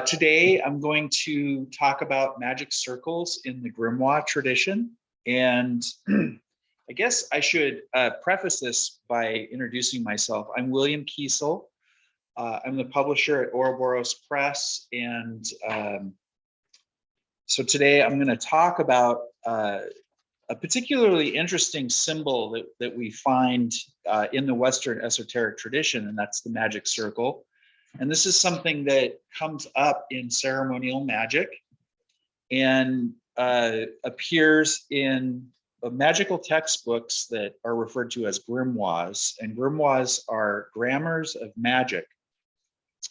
Today, I'm going to talk about magic circles in the Grimoire tradition. And I guess I should preface this by introducing myself. I'm William Kiesel. I'm the publisher at Ouroboros Press. And so today I'm going to talk about a particularly interesting symbol that we find in the Western esoteric tradition, and that's the magic circle. And this is something that comes up in ceremonial magic and appears in magical textbooks that are referred to as grimoires. And grimoires are grammars of magic.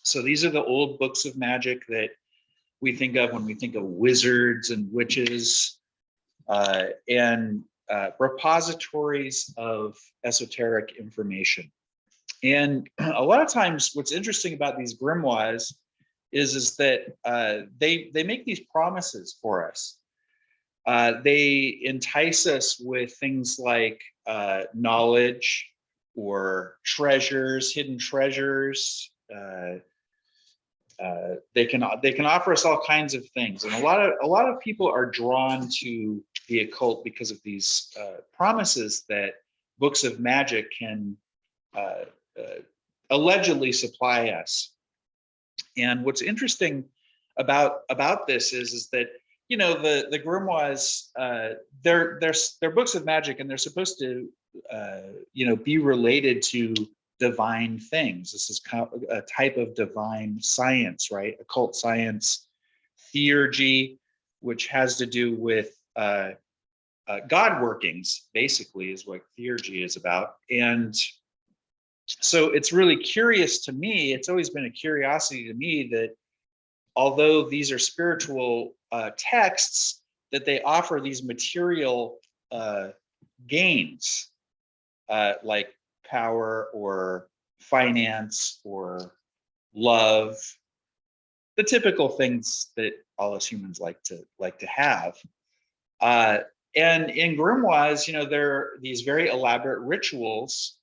So these are the old books of magic that we think of when we think of wizards and witches, and repositories of esoteric information. And a lot of times what's interesting about these grimoires is that they make these promises for us. They entice us with things like knowledge or treasures, hidden treasures. They can offer us all kinds of things, and a lot of people are drawn to the occult because of these promises that books of magic can allegedly supply us. And what's interesting about this is that, you know, the grimoires, they're books of magic, and they're supposed to be related to divine things. This is a type of divine science, right? Occult science, theurgy, which has to do with God workings, basically, is what theurgy is about. And so it's really curious to me, it's always been a curiosity to me that although these are spiritual texts, that they offer these material gains, like power or finance or love, the typical things that all us humans like to have. And in grimoires, you know, there are these very elaborate rituals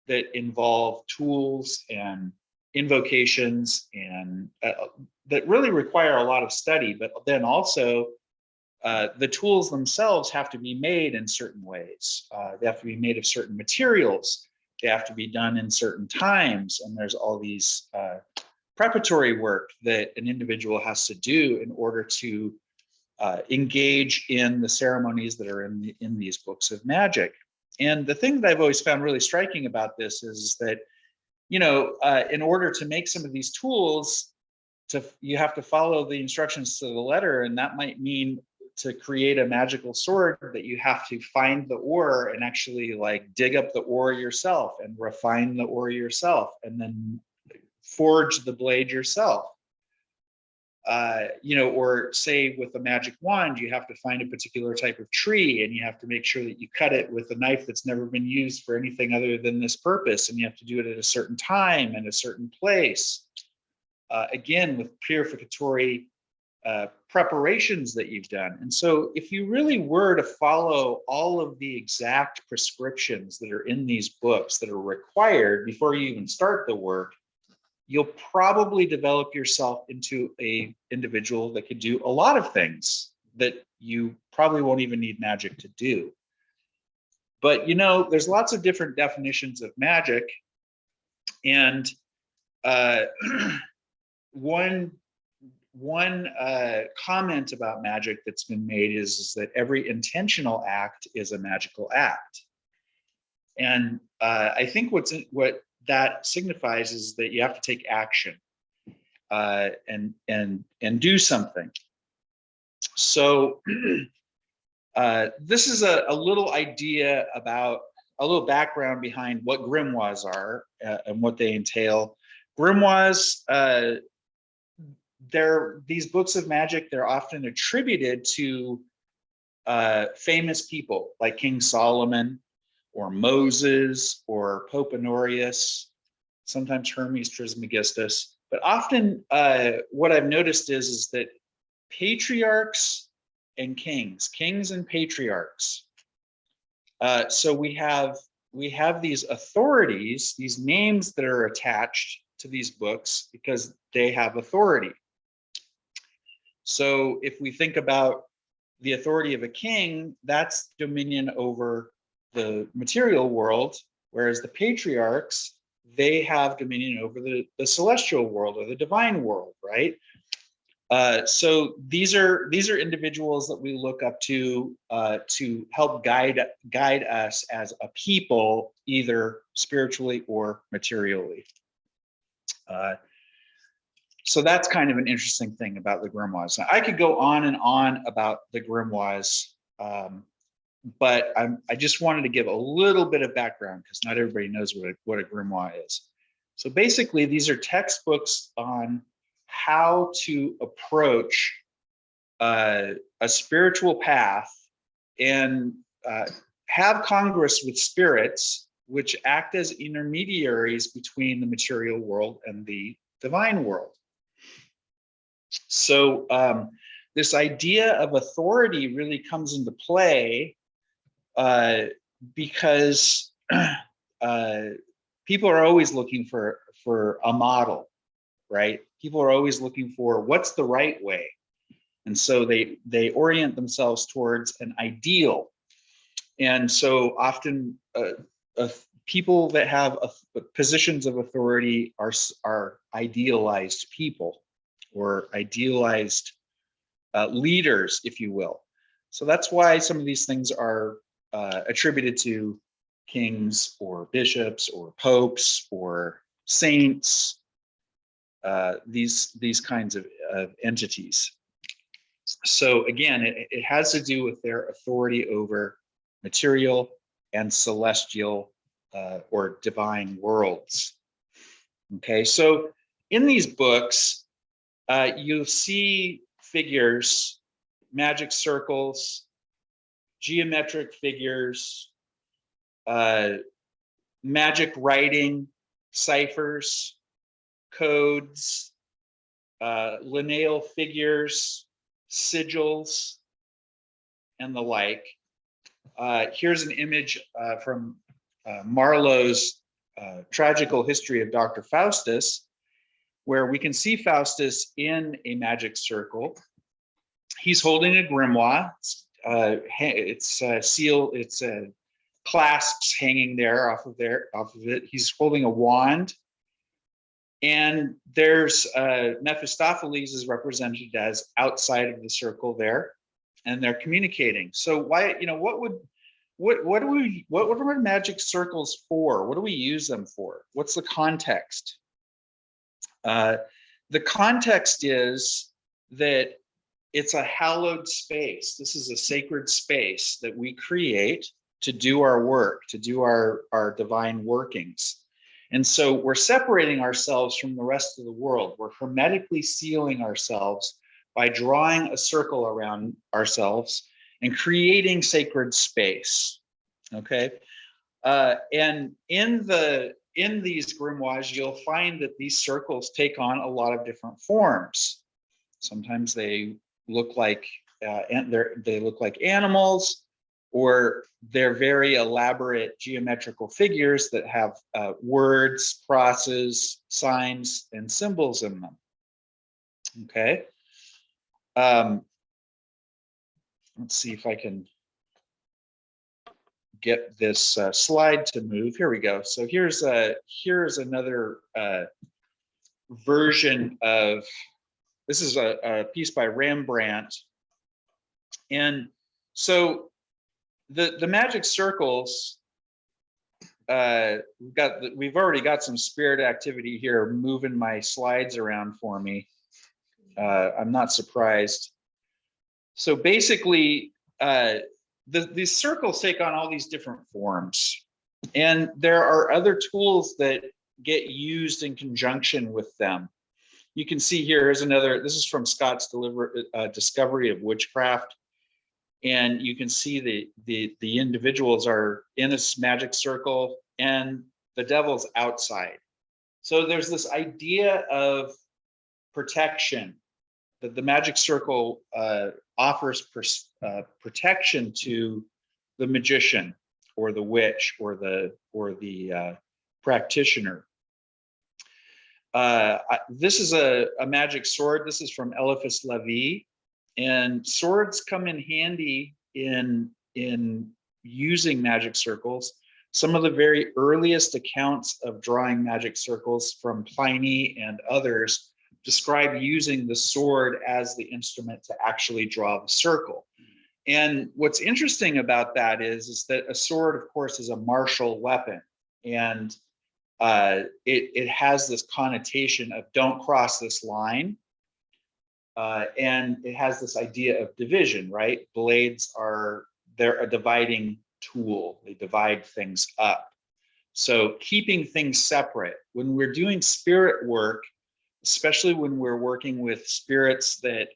that involve tools and invocations and that really require a lot of study, but then also the tools themselves have to be made in certain ways. They have to be made of certain materials. They have to be done in certain times. And there's all these preparatory work that an individual has to do in order to engage in the ceremonies that are in these books of magic. And the thing that I've always found really striking about this is that, you know, in order to make some of these tools, you have to follow the instructions to the letter, and that might mean to create a magical sword that you have to find the ore and actually like dig up the ore yourself and refine the ore yourself and then forge the blade yourself. Or say with a magic wand, you have to find a particular type of tree and you have to make sure that you cut it with a knife that's never been used for anything other than this purpose. And you have to do it at a certain time and a certain place. Again, with purificatory preparations that you've done. And so if you really were to follow all of the exact prescriptions that are in these books that are required before you even start the work, you'll probably develop yourself into an individual that could do a lot of things that you probably won't even need magic to do. But, you know, there's lots of different definitions of magic. And one comment about magic that's been made is that every intentional act is a magical act. And I think what that signifies is that you have to take action and do something. So this is a little idea about a little background behind what grimoires are and what they entail. Grimoires, these books of magic, they're often attributed to famous people like King Solomon, or Moses, or Pope Honorius, sometimes Hermes Trismegistus. But often what I've noticed is that patriarchs and kings and patriarchs. So we have these authorities, these names that are attached to these books because they have authority. So if we think about the authority of a king, that's dominion over the material world, whereas the patriarchs, they have dominion over the celestial world or the divine world, right? So these are individuals that we look up to help guide us as a people, either spiritually or materially. So that's kind of an interesting thing about the Grimoires. Now, I could go on and on about the Grimoires, but I just wanted to give a little bit of background because not everybody knows what a grimoire is. So basically, these are textbooks on how to approach a spiritual path and have congress with spirits, which act as intermediaries between the material world and the divine world. So this idea of authority really comes into play because people are always looking for a model, right? People are always looking for what's the right way. And so they orient themselves towards an ideal. And so often people that have positions of authority are idealized people or idealized leaders, if you will. So that's why some of these things are attributed to kings or bishops or popes or saints, these kinds of entities. So again, it has to do with their authority over material and celestial or divine worlds. Okay, so in these books, you'll see figures, magic circles, geometric figures, magic writing, ciphers, codes, lineal figures, sigils, and the like. Here's an image from Marlowe's Tragical History of Dr. Faustus, where we can see Faustus in a magic circle. He's holding a grimoire. It's sealed. It's clasps hanging there off of it. He's holding a wand, and there's Mephistopheles is represented as outside of the circle there, and they're communicating. So why, what are magic circles for? What do we use them for? What's the context? The context is that it's a hallowed space. This is a sacred space that we create to do our work, to do our divine workings. And so we're separating ourselves from the rest of the world. We're hermetically sealing ourselves by drawing a circle around ourselves and creating sacred space. Okay. And in these grimoires, you'll find that these circles take on a lot of different forms. Sometimes they look like they look like animals, or they're very elaborate geometrical figures that have words, crosses, signs, and symbols in them. Okay. Let's see if I can get this slide to move. Here we go. So here's another version of, this is a piece by Rembrandt. And so the magic circles, we've already got some spirit activity here moving my slides around for me. I'm not surprised. So basically, these circles take on all these different forms, and there are other tools that get used in conjunction with them. You can see here's another, this is from Scott's Discovery of Witchcraft. And you can see the individuals are in a magic circle and the devil's outside. So there's this idea of protection, that the magic circle offers protection to the magician or the witch or the practitioner. This is a magic sword. This is from Eliphas Levi. And swords come in handy in using magic circles. Some of the very earliest accounts of drawing magic circles from Pliny and others describe using the sword as the instrument to actually draw the circle. And what's interesting about that is that a sword, of course, is a martial weapon. And it has this connotation of don't cross this line. And it has this idea of division, right? Blades they're a dividing tool. They divide things up. So keeping things separate. When we're doing spirit work, especially when we're working with spirits that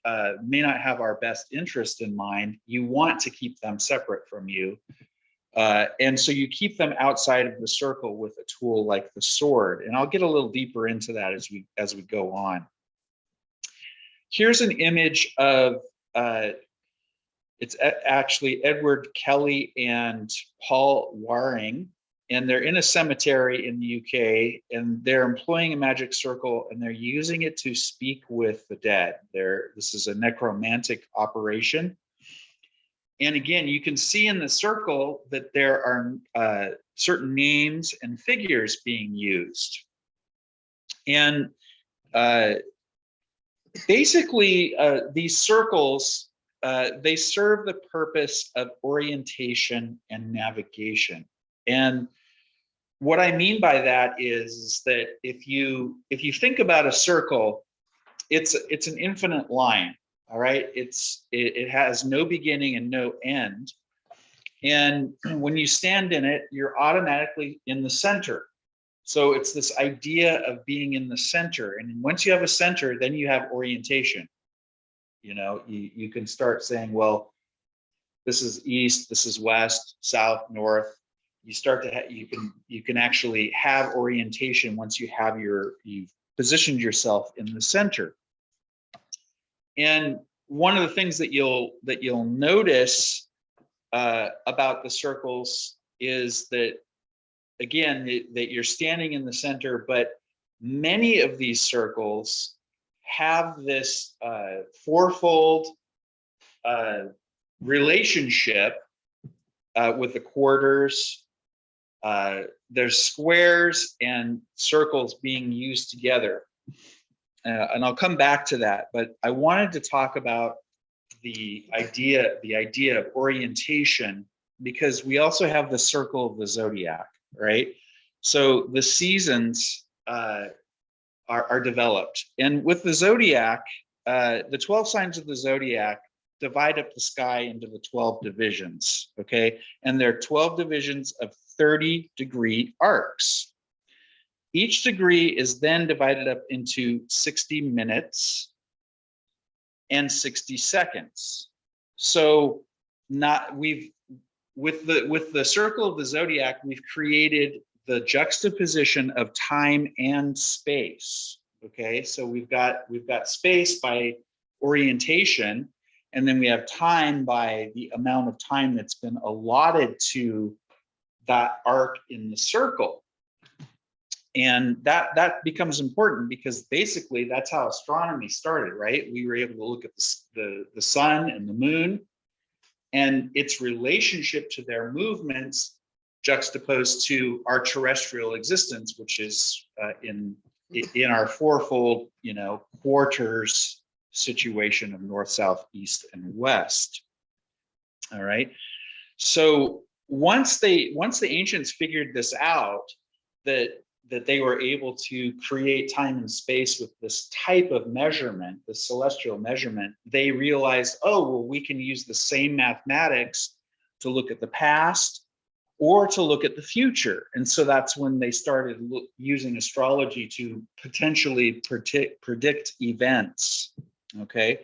may not have our best interest in mind, you want to keep them separate from you. And so you keep them outside of the circle with a tool like the sword. And I'll get a little deeper into that as we go on. Here's an image of, it's actually Edward Kelly and Paul Waring, and they're in a cemetery in the UK, and they're employing a magic circle, and they're using it to speak with the dead. This is a necromantic operation. And again, you can see in the circle that there are certain names and figures being used. And basically, these circles, they serve the purpose of orientation and navigation. And what I mean by that is that if you think about a circle, it's an infinite line. All right, it has no beginning and no end. And when you stand in it, you're automatically in the center. So it's this idea of being in the center. And once you have a center, then you have orientation. You know, you can start saying, well, this is east, this is west, south, north. You start to you can actually have orientation once you've positioned yourself in the center. And one of the things that you'll notice about the circles is that, again, that you're standing in the center, but many of these circles have this fourfold relationship with the quarters. There's squares and circles being used together. And I'll come back to that, but I wanted to talk about the idea of orientation, because we also have the circle of the Zodiac, right? So the seasons are developed. And with the Zodiac, the 12 signs of the Zodiac divide up the sky into the 12 divisions, okay? And there are 12 divisions of 30-degree arcs. Each degree is then divided up into 60 minutes and 60 seconds. So with the circle of the Zodiac, we've created the juxtaposition of time and space. Okay, so we've got space by orientation, and then we have time by the amount of time that's been allotted to that arc in the circle. And that becomes important, because basically that's how astronomy started, right? We were able to look at the sun and the moon and its relationship to their movements juxtaposed to our terrestrial existence, which is in our fourfold, quarters situation of north, south, east, and west. All right. So once the ancients figured this out, that they were able to create time and space with this type of measurement, the celestial measurement, they realized, oh, well, we can use the same mathematics to look at the past or to look at the future. And so that's when they started using astrology to potentially predict events, okay?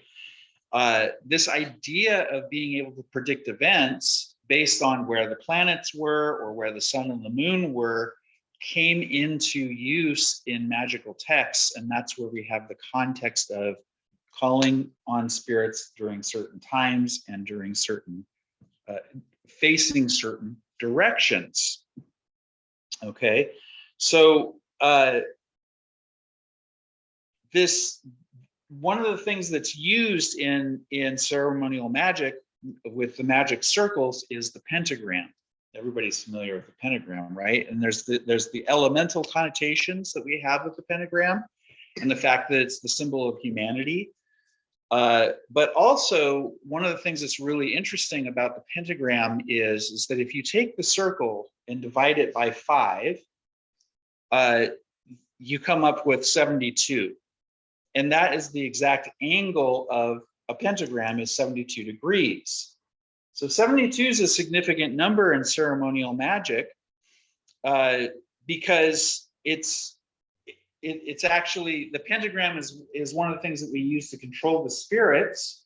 This idea of being able to predict events based on where the planets were or where the sun and the moon were came into use in magical texts, and that's where we have the context of calling on spirits during certain times and during certain facing certain directions. Okay, so this one of the things that's used in ceremonial magic with the magic circles is the pentagram. Everybody's familiar with the pentagram, right? And there's the elemental connotations that we have with the pentagram, and the fact that it's the symbol of humanity. But also, one of the things that's really interesting about the pentagram is that if you take the circle and divide it by 5, you come up with 72. And that is the exact angle of a pentagram, is 72 degrees. So 72 is a significant number in ceremonial magic, because it's actually, the pentagram is one of the things that we use to control the spirits.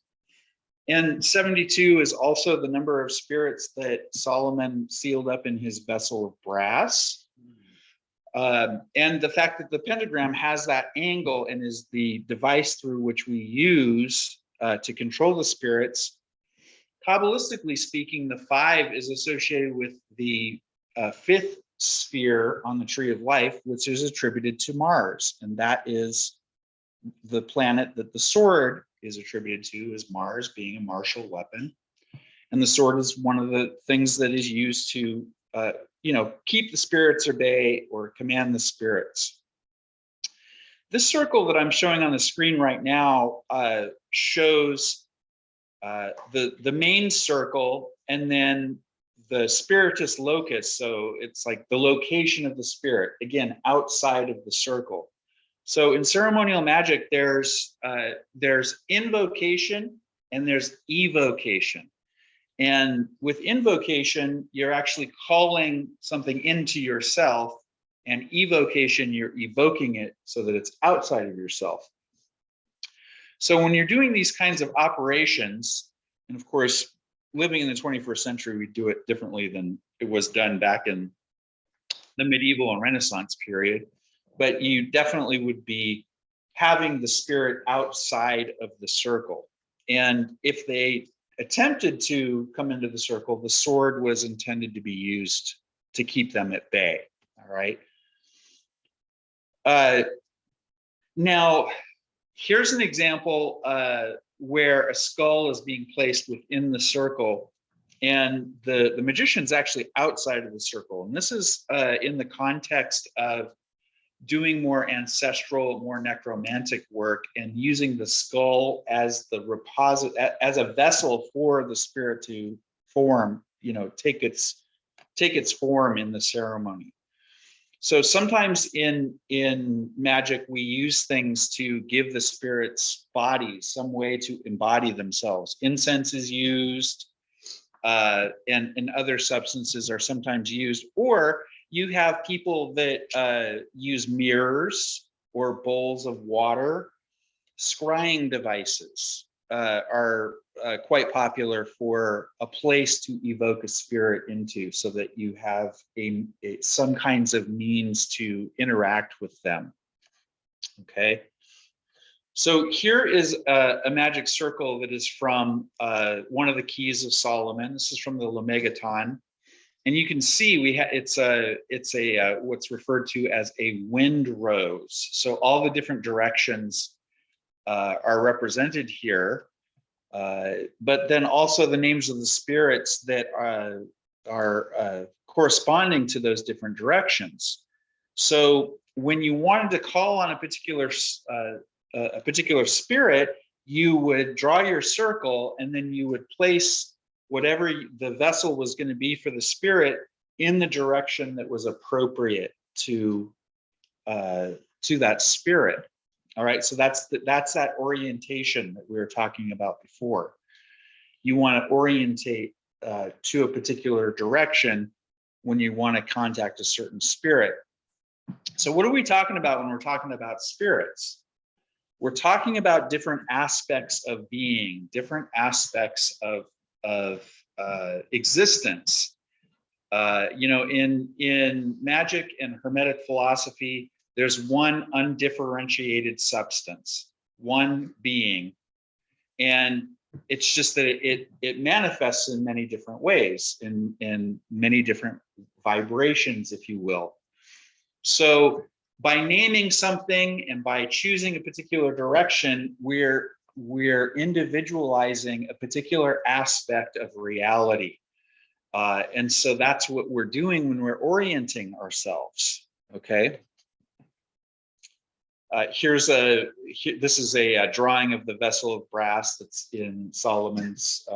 And 72 is also the number of spirits that Solomon sealed up in his vessel of brass. And the fact that the pentagram has that angle and is the device through which we use to control the spirits. Kabbalistically speaking, the 5 is associated with the 5th sphere on the tree of life, which is attributed to Mars. And that is the planet that the sword is attributed to, as Mars being a martial weapon. And the sword is one of the things that is used to keep the spirits at bay or command the spirits. This circle that I'm showing on the screen right now shows the main circle and then the spiritus locus. So it's like the location of the spirit, again, outside of the circle. So in ceremonial magic, there's invocation and there's evocation. And with invocation, you're actually calling something into yourself, and evocation, you're evoking it so that it's outside of yourself. So when you're doing these kinds of operations, and of course, living in the 21st century, we do it differently than it was done back in the medieval and Renaissance period, but you definitely would be having the spirit outside of the circle. And if they attempted to come into the circle, the sword was intended to be used to keep them at bay. All right. Now, here's an example where a skull is being placed within the circle, and the magician's actually outside of the circle. And this is in the context of doing more ancestral, more necromantic work, and using the skull as the as a vessel for the spirit to form, take its form in the ceremony. So sometimes in magic, we use things to give the spirits bodies, some way to embody themselves. Incense is used, and other substances are sometimes used, or you have people that use mirrors or bowls of water. Scrying devices are quite popular for a place to evoke a spirit into, so that you have some kinds of means to interact with them. Okay. So here is a magic circle that is from one of the keys of Solomon. This is from the Lemegeton. And you can see it's what's referred to as a wind rose. So all the different directions are represented here, but then also the names of the spirits that are corresponding to those different directions. So when you wanted to call on a particular spirit, you would draw your circle, and then you would place whatever the vessel was going to be for the spirit in the direction that was appropriate to that spirit. All right, so that's that orientation that we were talking about before. You want to orientate to a particular direction when you want to contact a certain spirit. So what are we talking about when we're talking about spirits? We're talking about different aspects of being, different aspects of existence. In magic and Hermetic philosophy, there's one undifferentiated substance, one being, and it's just that it manifests in many different ways, in many different vibrations, if you will. So by naming something and by choosing a particular direction, we're individualizing a particular aspect of reality. And so that's what we're doing when we're orienting ourselves, okay? This is a drawing of the vessel of brass that's in Solomon's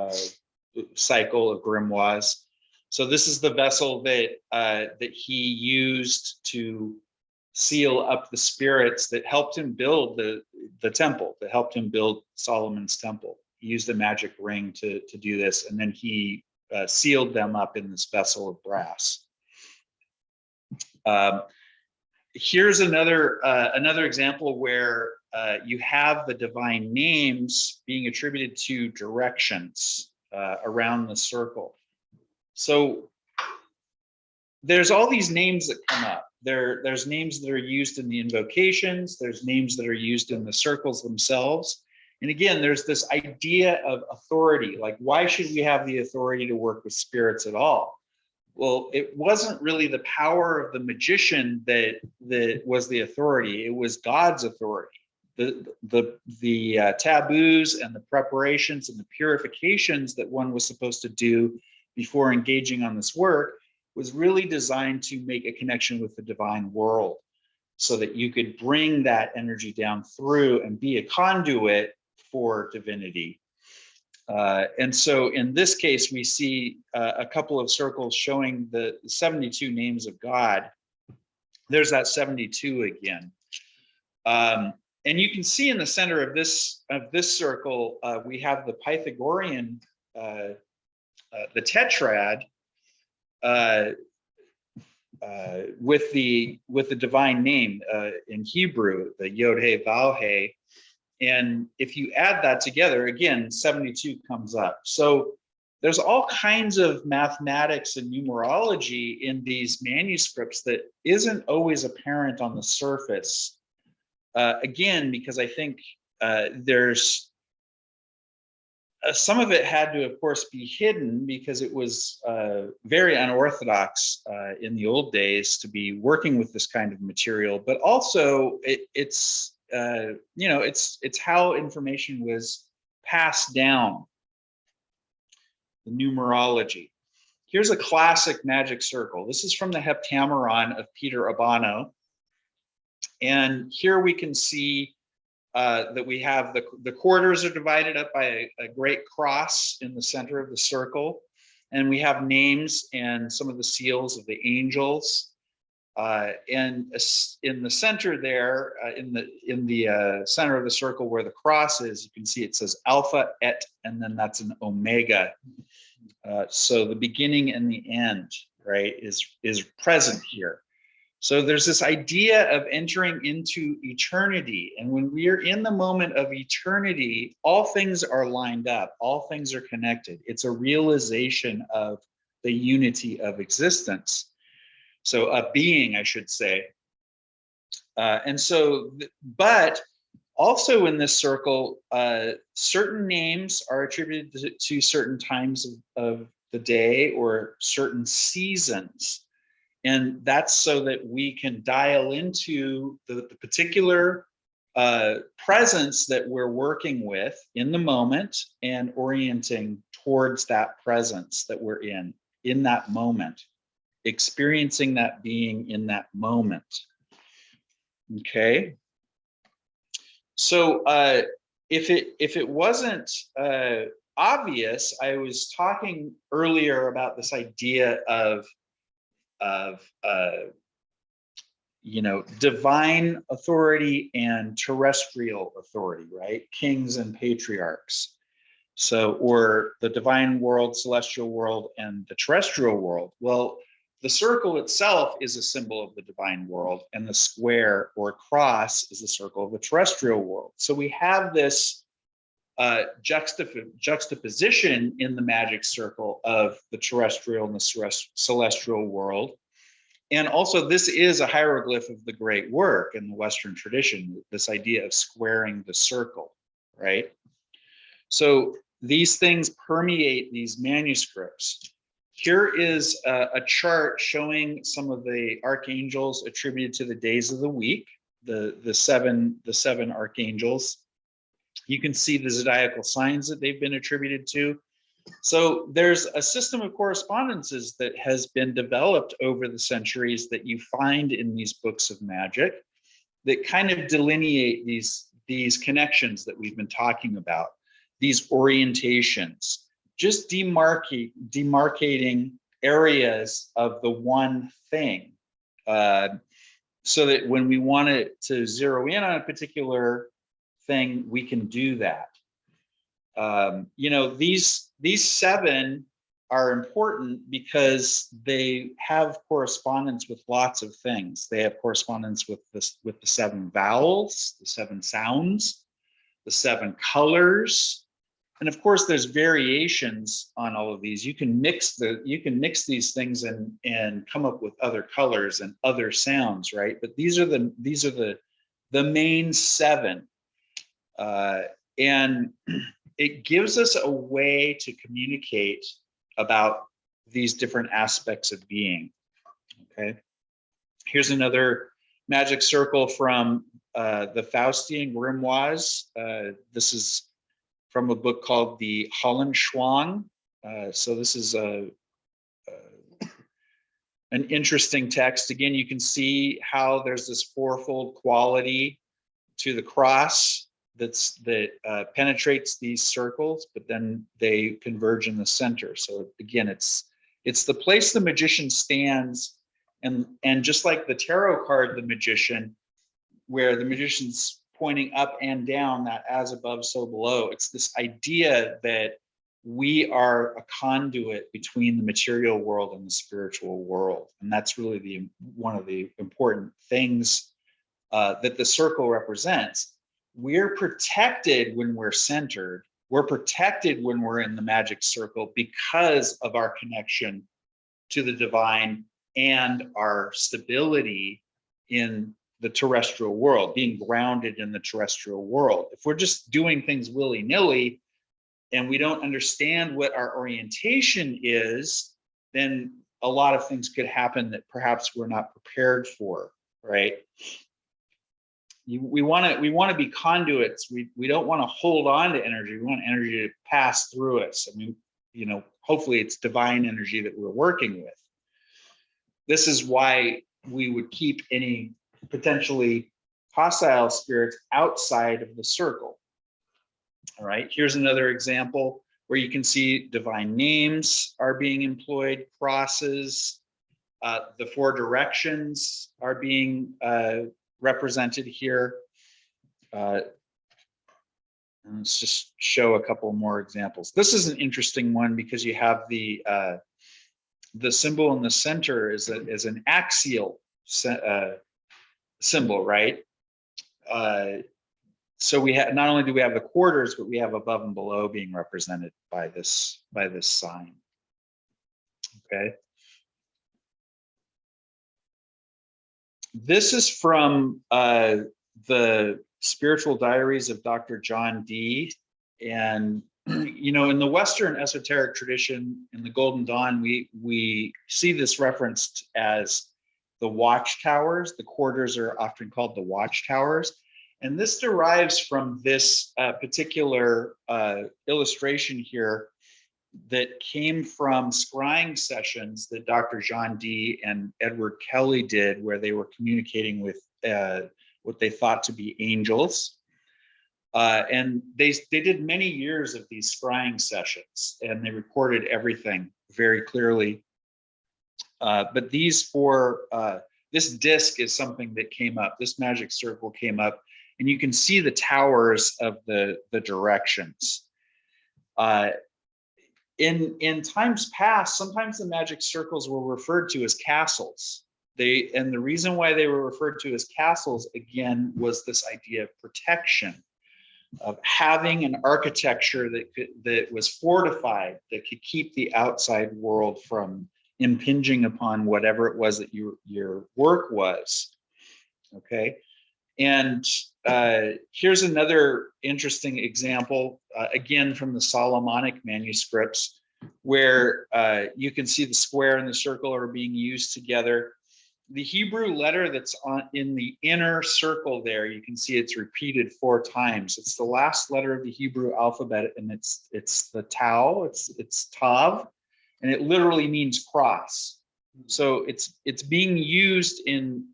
cycle of grimoires. So this is the vessel that that he used to seal up the spirits that helped him build the temple, that helped him build Solomon's temple. He used a magic ring to do this, and then he sealed them up in this vessel of brass. Here's another example where you have the divine names being attributed to directions around the circle. So there's all these names that come up. There's names that are used in the invocations. There's names that are used in the circles themselves. And again, there's this idea of authority. Like, why should we have the authority to work with spirits at all? Well, it wasn't really the power of the magician that was the authority. It was God's authority. The taboos and the preparations and the purifications that one was supposed to do before engaging on this work was really designed to make a connection with the divine world, so that you could bring that energy down through and be a conduit for divinity. And so in this case, we see a couple of circles showing the 72 names of God. There's that 72 again. And you can see in the center of this circle, we have the Pythagorean, the tetrad, with the divine name in Hebrew, the Yod He Vav He. And if you add that together, again, 72 comes up. So there's all kinds of mathematics and numerology in these manuscripts that isn't always apparent on the surface. Again, because I think there's some of it had to, of course, be hidden because it was very unorthodox in the old days to be working with this kind of material. But also, it's how information was passed down, the numerology. Here's a classic magic circle. This is from the Heptameron of Peter Abano. And here we can see that we have the quarters are divided up by a great cross in the center of the circle. And we have names and some of the seals of the angels. And in the center there, in the center of the circle where the cross is, you can see it says Alpha, Et, and then that's an Omega. So the beginning and the end, right, is present here. So there's this idea of entering into eternity. And when we are in the moment of eternity, all things are lined up, all things are connected. It's a realization of the unity of existence. So a being, I should say. But also in this circle, certain names are attributed to certain times of the day or certain seasons. And that's so that we can dial into the particular presence that we're working with in the moment and orienting towards that presence that we're in that moment, experiencing that being in that moment. Okay. So if it wasn't obvious, I was talking earlier about this idea of divine authority and terrestrial authority, right? Kings and patriarchs. So, or the divine world, celestial world, and the terrestrial world. Well, the circle itself is a symbol of the divine world, and the square or cross is the circle of the terrestrial world. So we have this juxtaposition in the magic circle of the terrestrial and the celestial world. And also, this is a hieroglyph of the great work in the Western tradition, this idea of squaring the circle, right? So these things permeate these manuscripts. Here is a chart showing some of the archangels attributed to the days of the week, the seven archangels. You can see the zodiacal signs that they've been attributed to. So there's a system of correspondences that has been developed over the centuries that you find in these books of magic that kind of delineate these connections that we've been talking about, these orientations, just demarcating areas of the one thing, so that when we want to zero in on a particular thing, we can do that. You know, these seven are important because they have correspondence with lots of things. They have correspondence with the seven vowels, the seven sounds, the seven colors, and of course there's variations on all of these. You can mix these things and come up with other colors and other sounds, right? But these are the main seven, and it gives us a way to communicate about these different aspects of being. Okay, here's another magic circle from the Faustian Grimoires. This is from a book called the Hollenschwang. So this is an interesting text. Again, you can see how there's this fourfold quality to the cross that penetrates these circles, but then they converge in the center. So again, it's the place the magician stands, and just like the tarot card, the magician, where the magician's pointing up and down, that as above, so below. It's this idea that we are a conduit between the material world and the spiritual world. And that's really one of the important things that the circle represents. We're protected when we're centered. We're protected when we're in the magic circle because of our connection to the divine and our stability in the terrestrial world, being grounded in the terrestrial world. If we're just doing things willy-nilly and we don't understand what our orientation is, then a lot of things could happen that perhaps we're not prepared for, right? We want to be conduits. We don't want to hold on to energy. We want energy to pass through us. I mean, you know, hopefully it's divine energy that we're working with. This is why we would keep any potentially hostile spirits outside of the circle. All right, here's another example where you can see divine names are being employed, crosses, the four directions are being represented here. Let's just show a couple more examples. This is an interesting one because you have the symbol in the center is an axial symbol, right? So we have, not only do we have the quarters, but we have above and below being represented by this sign. Okay. This is from the Spiritual Diaries of Dr. John Dee. And you know, in the Western esoteric tradition, in the Golden Dawn, we see this referenced as the Watchtowers. The quarters are often called the Watchtowers. And this derives from this particular illustration here that came from scrying sessions that Dr. John Dee and Edward Kelly did, where they were communicating with what they thought to be angels. And they did many years of these scrying sessions, and they recorded everything very clearly. But these four, this disc is something that came up, this magic circle came up, and you can see the towers of the directions. In times past, sometimes the magic circles were referred to as castles. And the reason why they were referred to as castles, again, was this idea of protection, of having an architecture that was fortified, that could keep the outside world from impinging upon whatever it was that your work was. Okay. And here's another interesting example, again, from the Solomonic manuscripts. where you can see the square and the circle are being used together. The Hebrew letter that's in the inner circle there, you can see it's repeated 4 times. It's the last letter of the Hebrew alphabet, and it's the Tau, it's Tav, and it literally means cross. So it's being used in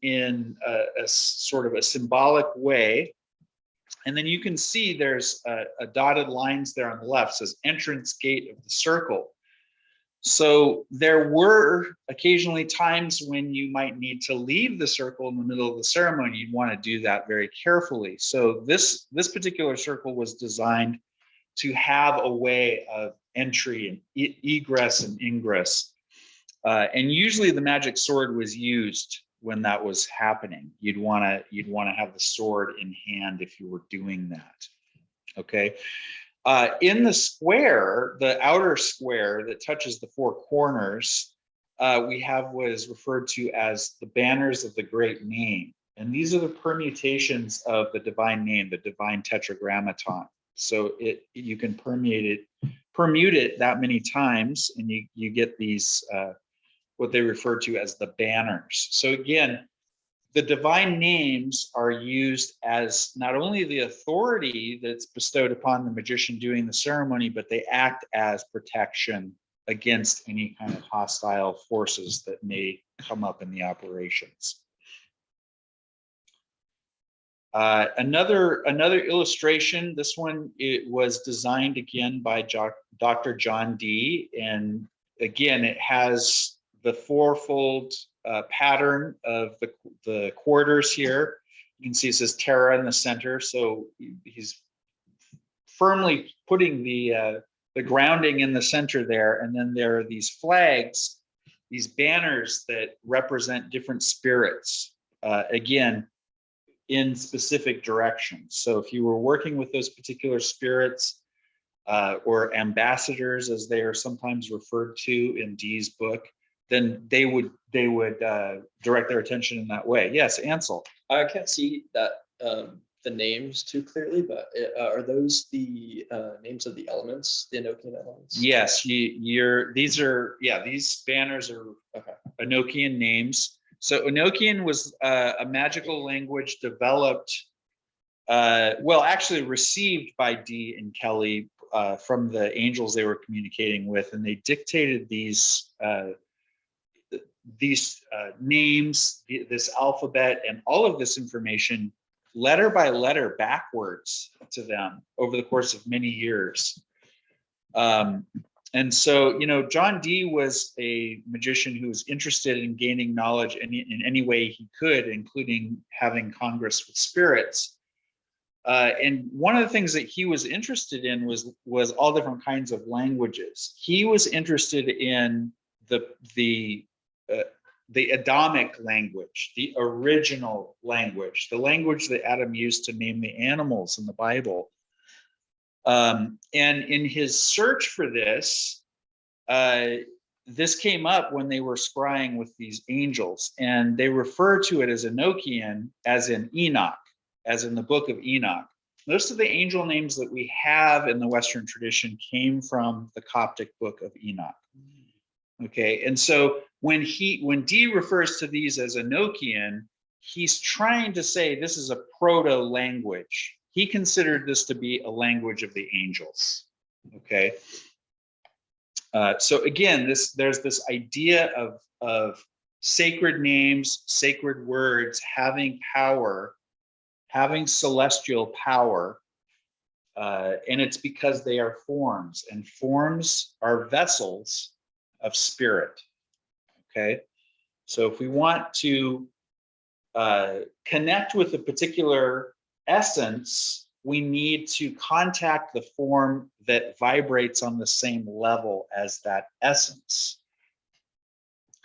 a sort of a symbolic way. And then you can see there's a dotted lines there on the left, says entrance gate of the circle. So there were occasionally times when you might need to leave the circle in the middle of the ceremony. You'd want to do that very carefully. So this particular circle was designed to have a way of entry and egress and ingress. And usually the magic sword was used when that was happening. You'd want to have the sword in hand if you were doing that. Okay. In the square, the outer square that touches the 4 corners, we have what is referred to as the banners of the great name. And these are the permutations of the divine name, the divine tetragrammaton. So you can permute it that many times, and you get these, what they refer to as the banners. So again, the divine names are used as not only the authority that's bestowed upon the magician doing the ceremony, but they act as protection against any kind of hostile forces that may come up in the operations. Another illustration, this one, it was designed again by Dr. John Dee. And again, it has the 4-fold pattern of the quarters here. You can see it says Terra in the center. So he's firmly putting the grounding in the center there. And then there are these flags, these banners that represent different spirits, again, in specific directions. So if you were working with those particular spirits, or ambassadors, as they are sometimes referred to in Dee's book, then they would direct their attention in that way. Yes, Ansel. I can't see that the names too clearly, but are those the names of the elements, the Enochian elements? Yes, these banners are Enochian names. So Enochian was a magical language developed, well, actually received by Dee and Kelly from the angels they were communicating with, and they dictated these names, this alphabet, and all of this information letter by letter backwards to them over the course of many years. And so, John Dee was a magician who was interested in gaining knowledge in any way he could, including having congress with spirits. And one of the things that he was interested in was all different kinds of languages. He was interested in the Adamic language, the original language, the language that Adam used to name the animals in the Bible. And in his search for this, this came up when they were scrying with these angels, and they refer to it as Enochian, as in Enoch, as in the book of Enoch. Most of the angel names that we have in the Western tradition came from the Coptic book of Enoch. Okay, and so when Dee refers to these as Enochian, he's trying to say this is a proto-language. He considered this to be a language of the angels. Okay, so again, there's this idea of sacred names, sacred words having power, having celestial power, and it's because they are forms, and forms are vessels of spirit. Okay, so if we want to connect with a particular essence, we need to contact the form that vibrates on the same level as that essence.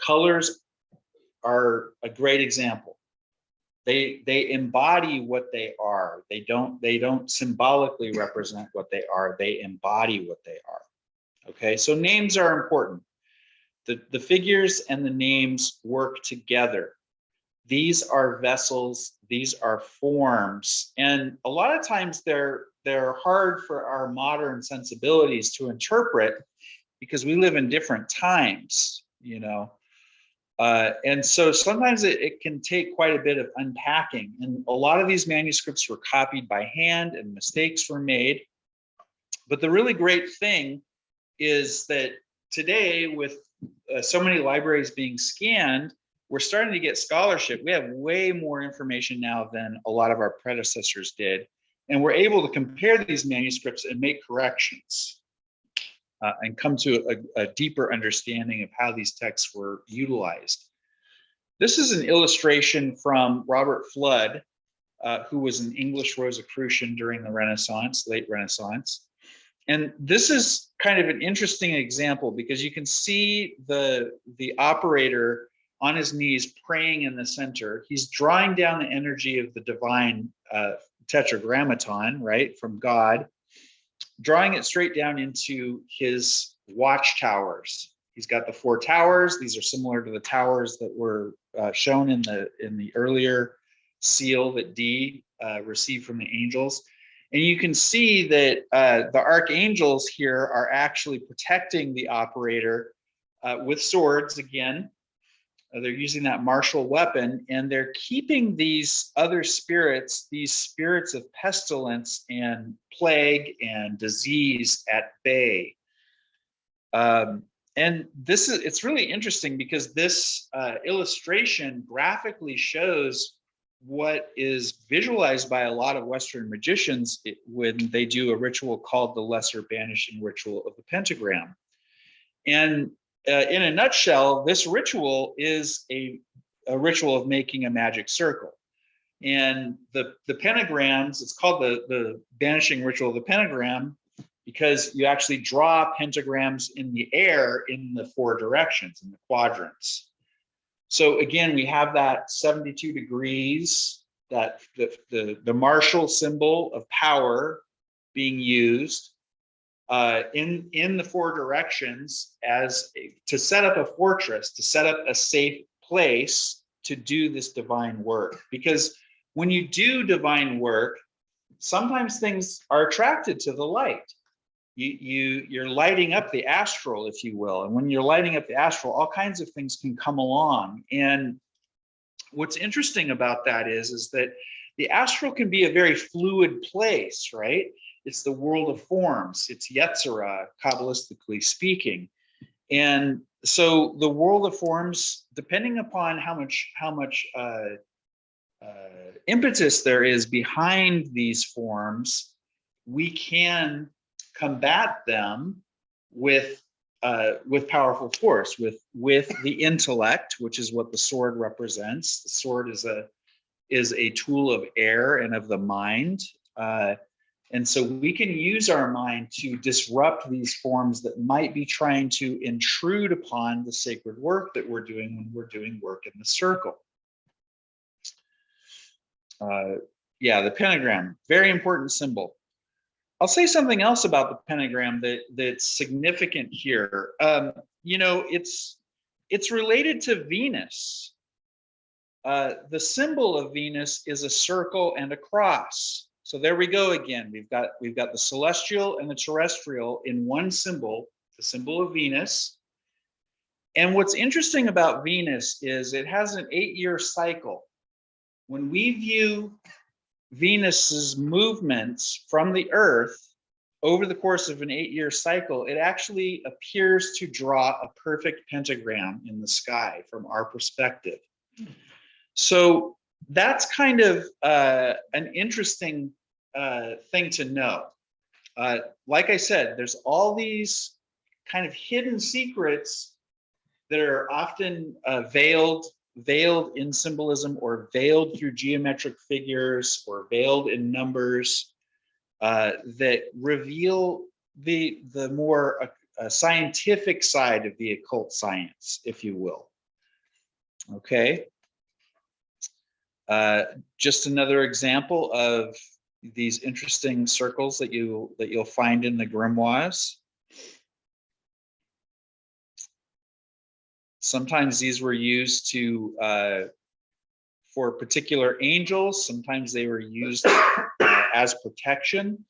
Colors are a great example. They embody what they are. They don't symbolically represent what they are. They embody what they are. Okay, so names are important. The figures and the names work together. These are vessels, these are forms, and a lot of times they're hard for our modern sensibilities to interpret because we live in different times, you know. And so sometimes it can take quite a bit of unpacking. And a lot of these manuscripts were copied by hand and mistakes were made. But the really great thing is that today, with so many libraries being scanned, we're starting to get scholarship. We have way more information now than a lot of our predecessors did. And we're able to compare these manuscripts and make corrections and come to a deeper understanding of how these texts were utilized. This is an illustration from Robert Flood, who was an English Rosicrucian during the Renaissance, late Renaissance. And this is kind of an interesting example because you can see the operator on his knees praying in the center. He's drawing down the energy of the divine tetragrammaton, right, from God, drawing it straight down into his watchtowers. He's got the 4 towers. These are similar to the towers that were shown in the earlier seal that Dee received from the angels. And you can see that the archangels here are actually protecting the operator with swords again. They're using that martial weapon, and they're keeping these other spirits, these spirits of pestilence and plague and disease at bay. And it's really interesting because this illustration graphically shows what is visualized by a lot of Western magicians when they do a ritual called the Lesser Banishing Ritual of the Pentagram. And in a nutshell, this ritual is a ritual of making a magic circle. And the pentagrams, it's called the Banishing Ritual of the Pentagram because you actually draw pentagrams in the air in the 4 directions, in the quadrants. So again, we have that 72 degrees, that the martial symbol of power being used in the 4 directions to set up a fortress, to set up a safe place to do this divine work. Because when you do divine work, sometimes things are attracted to the light. You're lighting up the astral, if you will. And when you're lighting up the astral, all kinds of things can come along. And what's interesting about that is that the astral can be a very fluid place, right? It's the world of forms. It's Yetzirah, Kabbalistically speaking. And so the world of forms, depending upon how much impetus there is behind these forms, we can combat them with powerful force, with the intellect, which is what the sword represents. The sword is a tool of air and of the mind. And so we can use our mind to disrupt these forms that might be trying to intrude upon the sacred work that we're doing when we're doing work in the circle. Yeah, the pentagram, very important symbol. I'll say something else about the pentagram that's significant here. You know, it's related to Venus. The symbol of Venus is a circle and a cross. So there we go again. We've got the celestial and the terrestrial in one symbol, the symbol of Venus. And what's interesting about Venus is it has an 8-year cycle. When we view Venus's movements from the Earth over the course of an 8-year cycle, it actually appears to draw a perfect pentagram in the sky from our perspective. So that's kind of an interesting thing to know. Like I said, there's all these kind of hidden secrets that are often veiled in symbolism, or veiled through geometric figures, or veiled in numbers that reveal the more scientific side of the occult science, if you will. Okay. Just another example of these interesting circles that you'll find in the grimoires. Sometimes these were used for particular angels. Sometimes they were used as protection.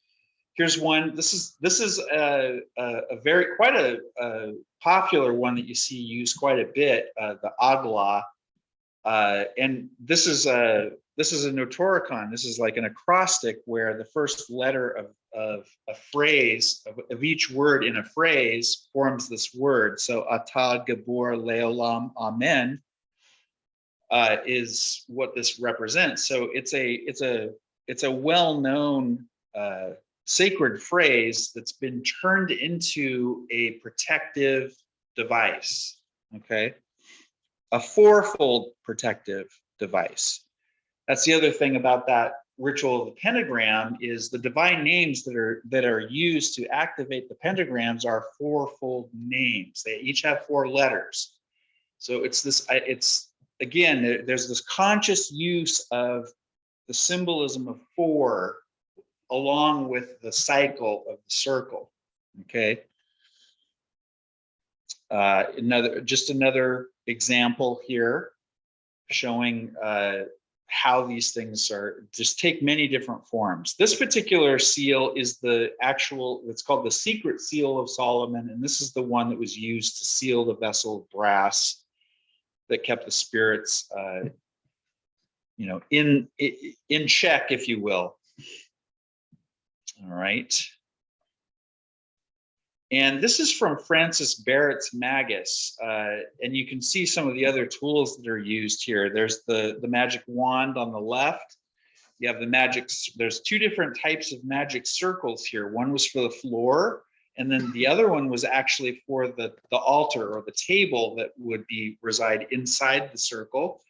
Here's one. This is a quite a popular one that you see used quite a bit. The Agla, and this is a notoricon. This is like an acrostic where the first letter of a phrase of each word in a phrase forms this word. So Ata Gabor Leolam Amen is what this represents. So it's a well-known sacred phrase that's been turned into a protective device. Okay, a fourfold protective device. That's the other thing about that ritual of the pentagram is the divine names that are used to activate the pentagrams are fourfold names. They each have 4 letters. So it's again, there's this conscious use of the symbolism of 4 along with the cycle of the circle. Okay. Another example here showing how these things are just take many different forms. This particular seal is the actual, it's called the secret seal of Solomon. And this is the one that was used to seal the vessel of brass that kept the spirits, in check, if you will. All right. And this is from Francis Barrett's Magus. And you can see some of the other tools that are used here. There's the magic wand on the left. You have the magic, there's 2 different types of magic circles here. One was for the floor, and then the other one was actually for the altar or the table that would reside inside the circle.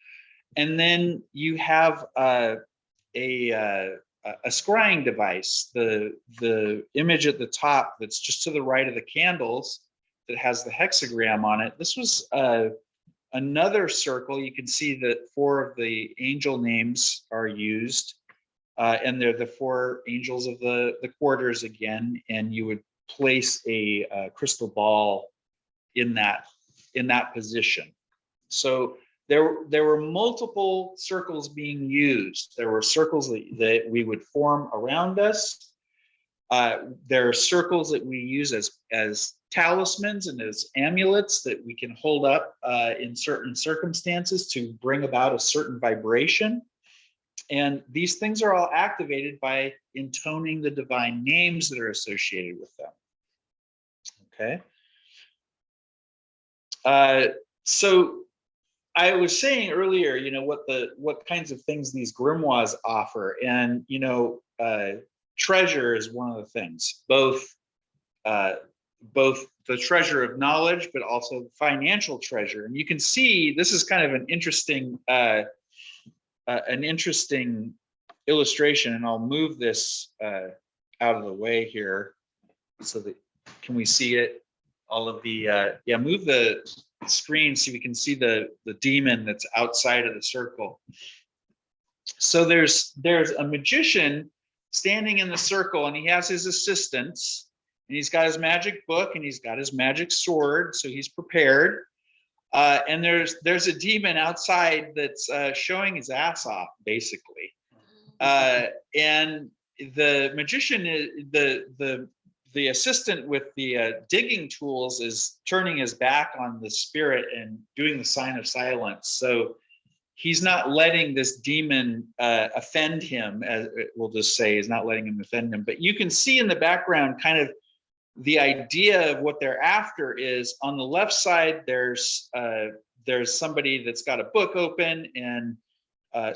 And then you have a scrying device, the image at the top that's just to the right of the candles that has the hexagram on it. This was another circle. You can see that 4 of the angel names are used, and they're the 4 angels of the quarters again, and you would place a crystal ball in that position. So there were multiple circles being used. There were circles that we would form around us. There are circles that we use as talismans and as amulets that we can hold up in certain circumstances to bring about a certain vibration. And these things are all activated by intoning the divine names that are associated with them. Okay. So I was saying earlier, what kinds of things these grimoires offer, and treasure is one of the things. Both the treasure of knowledge, but also financial treasure. And you can see this is kind of an interesting illustration. And I'll move this out of the way here so that can we see it? All of the move the screen so we can see the demon that's outside of the circle. So there's a magician standing in the circle, and he has his assistants, and he's got his magic book and he's got his magic sword, so he's prepared. And there's a demon outside that's showing his ass off, basically. And the magician is the assistant with the digging tools is turning his back on the spirit and doing the sign of silence. So he's not letting this demon offend him, as we'll just say, he's not letting him offend him. But you can see in the background kind of the idea of what they're after is on the left side, there's somebody that's got a book open and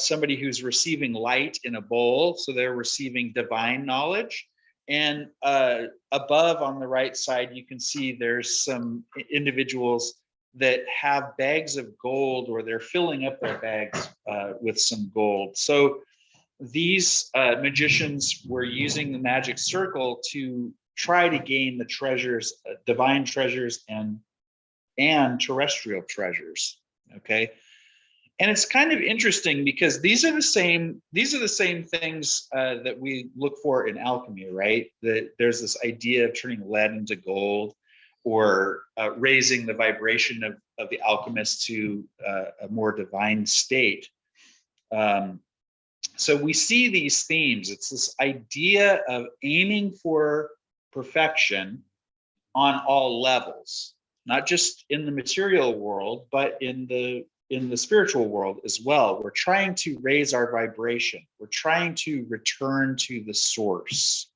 somebody who's receiving light in a bowl. So they're receiving divine knowledge. And above on the right side, you can see there's some individuals that have bags of gold, or they're filling up their bags with some gold. So these magicians were using the magic circle to try to gain the treasures, divine treasures and terrestrial treasures. Okay. And it's kind of interesting because these are the same things that we look for in alchemy, right? That there's this idea of turning lead into gold, or raising the vibration of the alchemist to a more divine state. So we see these themes. It's this idea of aiming for perfection on all levels, not just in the material world, but in the spiritual world as well. We're trying to raise our vibration. We're trying to return to the source.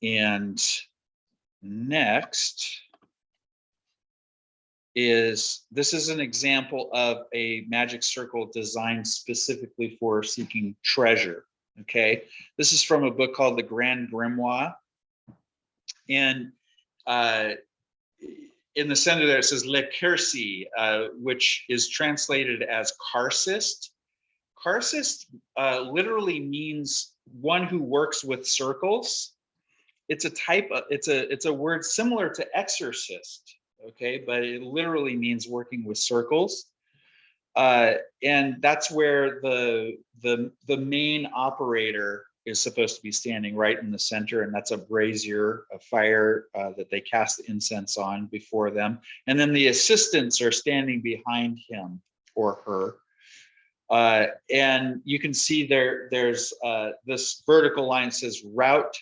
And next this is an example of a magic circle designed specifically for seeking treasure. Okay, this is from a book called The Grand Grimoire. And in the center there, it says Le Cursi, which is translated as Karcist. Karcist literally means one who works with circles. It's a type of, it's a word similar to exorcist, okay, but it literally means working with circles. And that's where the main operator is supposed to be standing right in the center, and that's a brazier, a fire that they cast the incense on before them. And then the assistants are standing behind him or her. And you can see there's this vertical line says route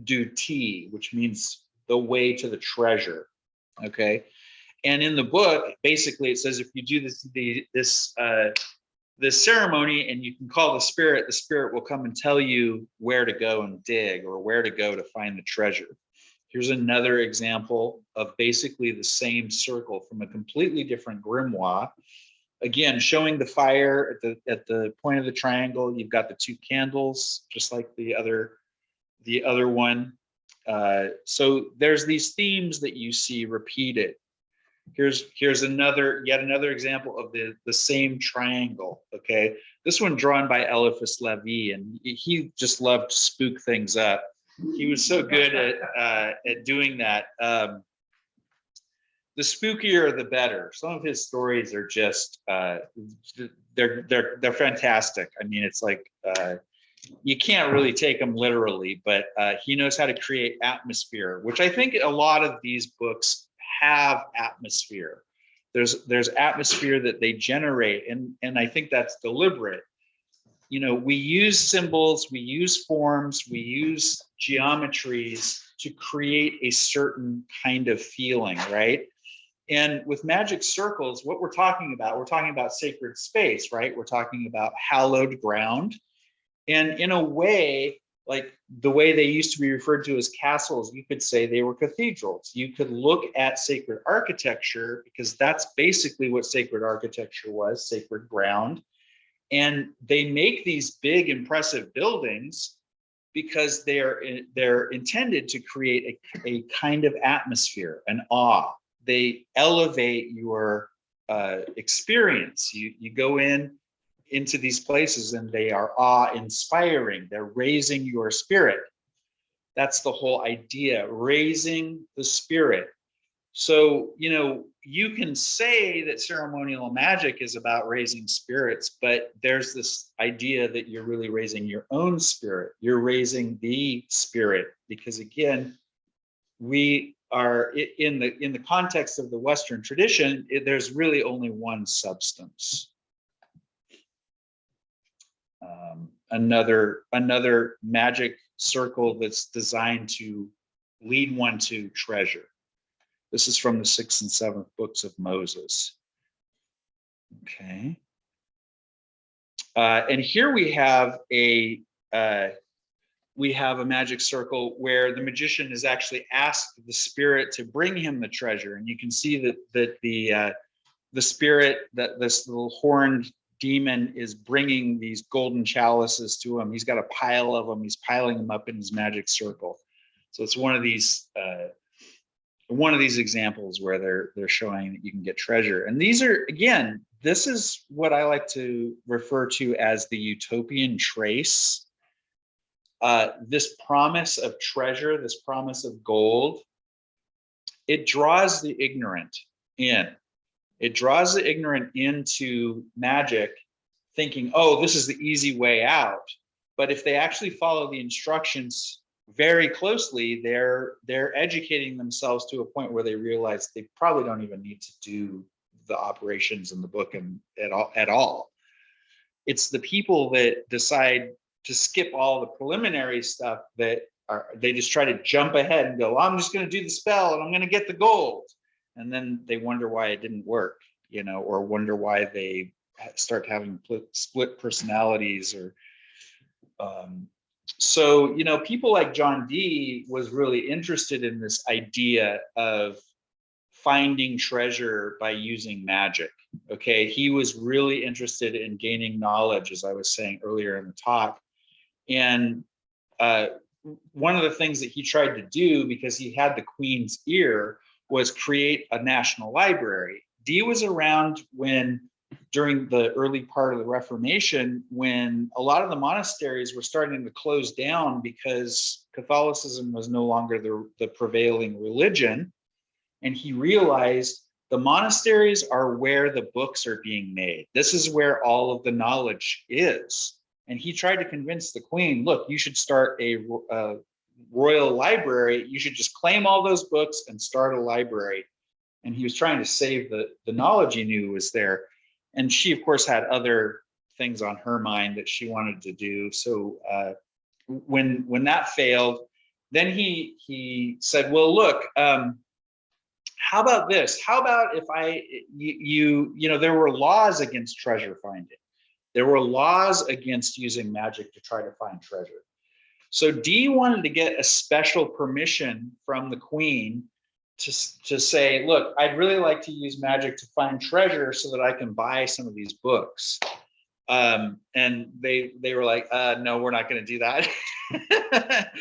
du T, which means the way to the treasure. Okay. And in the book, basically it says if you do this ceremony and you can call the spirit will come and tell you where to go and dig or where to go to find the treasure. Here's another example of basically the same circle from a completely different grimoire. Again, showing the fire at the point of the triangle. You've got the two candles, just like the other one. So there's these themes that you see repeated. Here's yet another example of the same triangle. Okay, this one drawn by Eliphas Levi, and he just loved to spook things up. He was so good at doing that. The spookier the better. Some of his stories are just they're fantastic. I mean, it's like you can't really take them literally, but he knows how to create atmosphere, which I think a lot of these books have atmosphere. There's atmosphere that they generate, and I think that's deliberate. You know, we use symbols, we use forms, we use geometries to create a certain kind of feeling, right? And with magic circles, what we're talking about sacred space, right? We're talking about hallowed ground. And in a way, like the way they used to be referred to as castles, you could say they were cathedrals. You could look at sacred architecture, because that's basically what sacred architecture was, sacred ground. And they make these big, impressive buildings because they're intended to create a kind of atmosphere, an awe. They elevate your experience. You go into these places and they are awe-inspiring. They're raising your spirit. That's the whole idea, raising the spirit. So, you know, you can say that ceremonial magic is about raising spirits, but there's this idea that you're really raising your own spirit. You're raising the spirit, because again, we are in the context of the Western tradition, there's really only one substance. Another magic circle that's designed to lead one to treasure. This is from the 6th and 7th books of Moses. Okay. And here we have a magic circle where the magician has actually asked the spirit to bring him the treasure, and you can see that the spirit, that this little horned demon, is bringing these golden chalices to him. He's got a pile of them. He's piling them up in his magic circle. So it's one of these examples where they're showing that you can get treasure. And these are, again, this is what I like to refer to as the utopian trace. This promise of treasure, this promise of gold, it draws the ignorant in. It draws the ignorant into magic, thinking, oh, this is the easy way out. But if they actually follow the instructions very closely, they're educating themselves to a point where they realize they probably don't even need to do the operations in the book at all. It's the people that decide to skip all the preliminary stuff that they just try to jump ahead and go, I'm just going to do the spell and I'm going to get the gold. And then they wonder why it didn't work, or wonder why they start having split personalities or so, people like John Dee was really interested in this idea of finding treasure by using magic. Okay, he was really interested in gaining knowledge, as I was saying earlier in the talk. And one of the things that he tried to do, because he had the Queen's ear, was create a national library. Dee was around during the early part of the Reformation, when a lot of the monasteries were starting to close down because Catholicism was no longer the prevailing religion. And he realized the monasteries are where the books are being made. This is where all of the knowledge is. And he tried to convince the Queen, look, you should start a royal library. You should just claim all those books and start a library. And he was trying to save the knowledge he knew was there. And she, of course, had other things on her mind that she wanted to do. So when that failed, then he said, well, look, how about this? How about if there were laws against treasure finding. There were laws against using magic to try to find treasure. So Dee wanted to get a special permission from the Queen to say, look, I'd really like to use magic to find treasure so that I can buy some of these books. And they were like, no, we're not going to do that.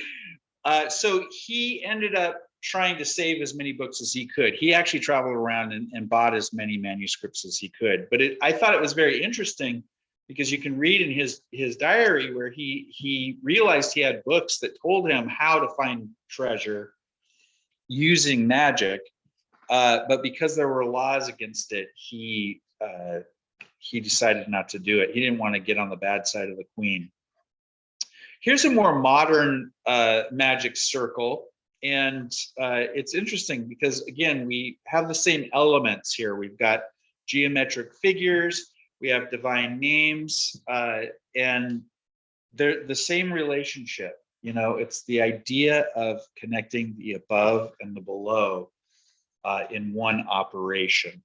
So he ended up trying to save as many books as he could. He actually traveled around and bought as many manuscripts as he could. But I thought it was very interesting, because you can read in his diary where he realized he had books that told him how to find treasure using magic, but because there were laws against it, he decided not to do it. He didn't want to get on the bad side of the Queen. Here's a more modern magic circle, and it's interesting because, again, we have the same elements here. We've got geometric figures, we have divine names, and they're the same relationship. It's the idea of connecting the above and the below in one operation.